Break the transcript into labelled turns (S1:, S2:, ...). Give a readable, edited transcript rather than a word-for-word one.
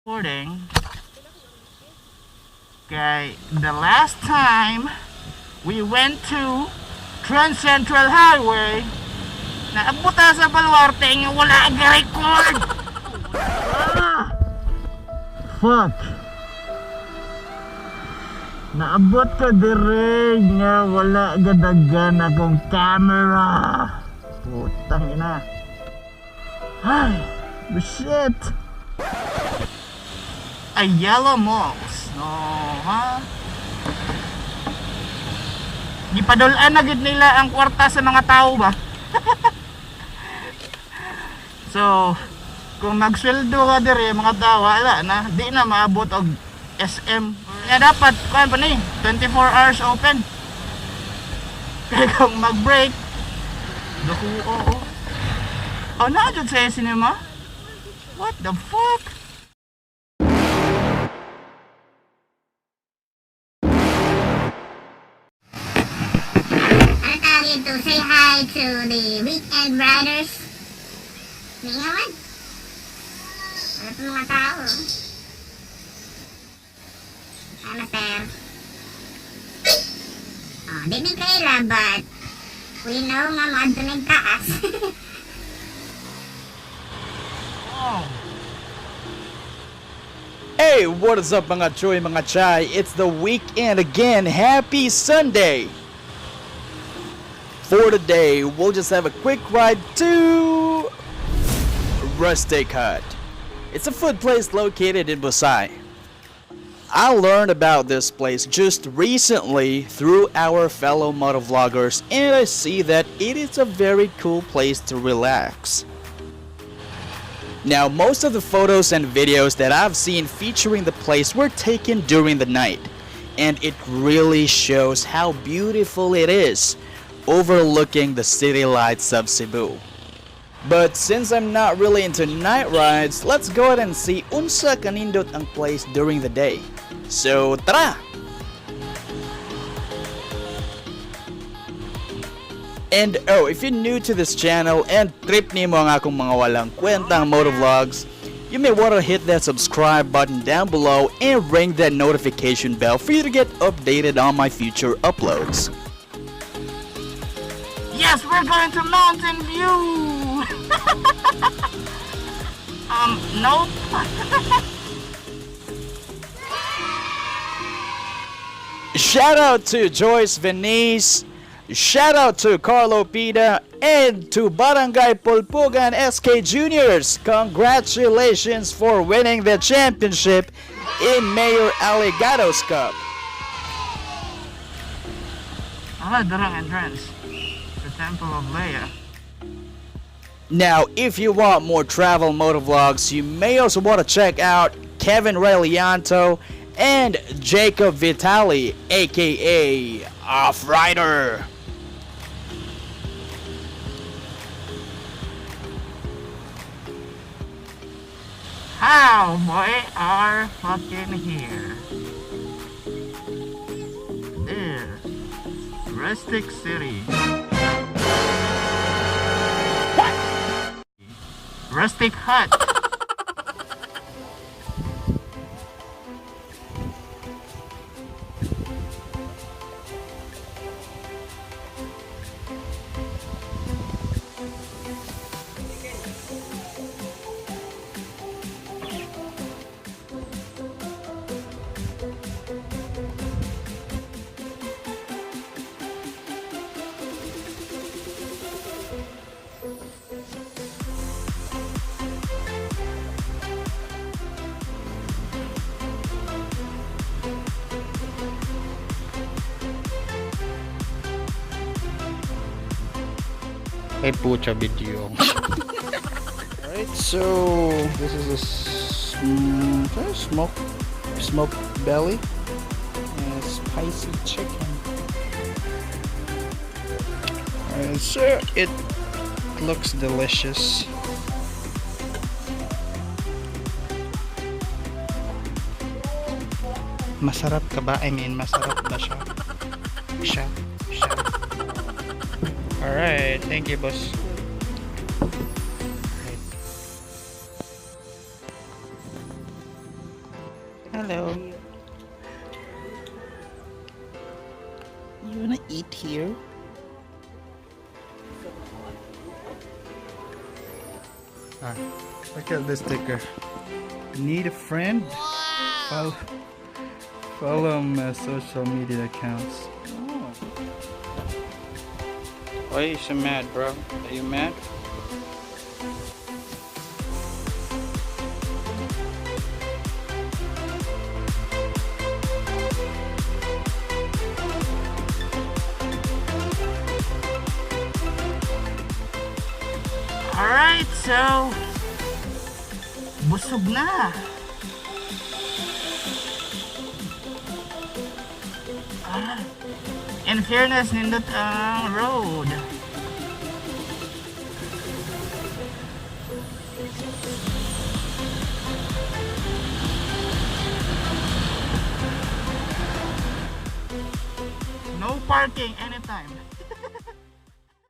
S1: Recording. Okay, the last time we went to Trans Central Highway, naabot sa Baluarte nga wala ang record. Fuck. Naabot ka dire nga wala gadagan akong camera. Putang ina. Ay, shit. Ay, yellow malls. No, ha? Gipadulaan na gid nila ang kwarta sa mga tao ba? So, kung nagsweldo ka dire mga tao, wala na, di na maabot og SM. Kaya dapat, kuhan pa ni, 24 hours open. Kaya kung mag-break, duku, oo. Oh, na-adjud sa cinema? What the fuck?
S2: To say hi to the weekend riders. Ngayon, ano po mga tao? Ano sir? Oh, di ni kaila, but we know nga mga dunay taas.
S3: Hey, what is up mga choy, mga chai? It's the weekend again. Happy Sunday! For today, we'll just have a quick ride to Rustic Hut. It's a food place located in Busay. I learned about this place just recently through our fellow motovloggers, and I see that it is a very cool place to relax. Now, most of the photos and videos that I've seen featuring the place were taken during the night, and it really shows how beautiful it is, overlooking the city lights of Cebu. But since I'm not really into night rides, let's go ahead and see unsa kanindot ang place during the day. So, tara! And oh, if you're new to this channel and trip nimo ang akong mga walang kwentang motovlogs, you may want to hit that subscribe button down below and ring that notification bell for you to get updated on my future uploads.
S1: Yes, we're going to Mountain View. Nope.
S3: Shout out to Joyce Venice, shout out to Carlo Pida, and to Barangay Pulpugan SK Juniors. Congratulations for winning the championship in Mayor Aligado's Cup.
S1: Darang entrance. Temple of Leia.
S3: Now, if you want more travel motovlogs, you may also want to check out Kevin Relianto and Jacob Vitali, aka Off-Rider.
S1: How we are fucking here. There. Rustic City. Rustic Hut.
S4: Ay pucha video. Alright, so this is a smoked belly and spicy chicken. Alright, so it looks delicious. Masarap ka ba? I mean, masarap ba siya? Siya. Alright, thank you, boss. Hello. You wanna eat here? Look at this sticker. Need a friend? Follow my social media accounts. Oh. Why are you so mad, bro? Are you mad?
S1: Alright, so busog na. In fairness, nindot ang road. No parking anytime.